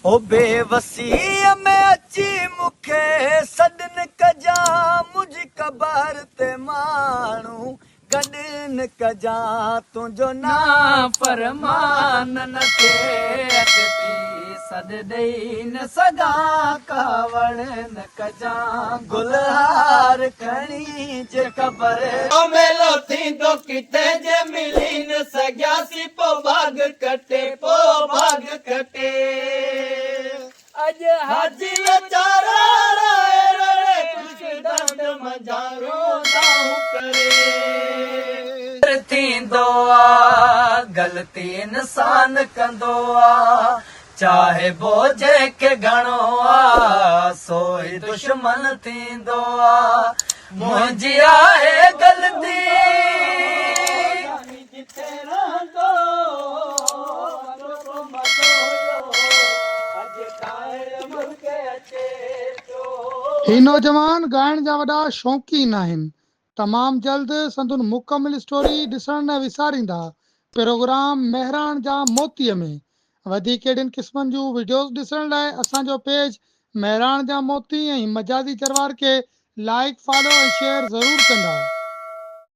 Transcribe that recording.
हो बेवसीअ में अची मूंखे सॾन कजा मुंहिंजी कबर ते माण्हू गॾु कजा तुंहिंजो ना फरमान न थिए सॾ ॾेई न सघां कावड़ न कजा गुलहार खणी जे कबर मेलो थींदो किथे जे मिली न सघियासीं पोइ भाग कटे अज हाजी वीचारा थींदो आहे ग़लती इंसान कंदो आहे चाहे बोझे के घणो आहे सोई दुश्मन थींदो आहे मुंहिंजी आहे ग़लती ही नौजवान ॻाइण जा वॾा शौक़ीन आहिनि। तमामु जल्द संदुन मुकमिल स्टोरी ॾिसण न विसारींदा। प्रोग्राम महिराण जा मोतीअ में वधीक अहिड़ियुनि क़िस्मनि जूं वीडियोस ॾिसण लाइ असांजो पेज महिराण जा मोती ऐं मजाज़ी चरवार खे लाइक फॉलो ऐं शेयर ज़रूरु कंदा।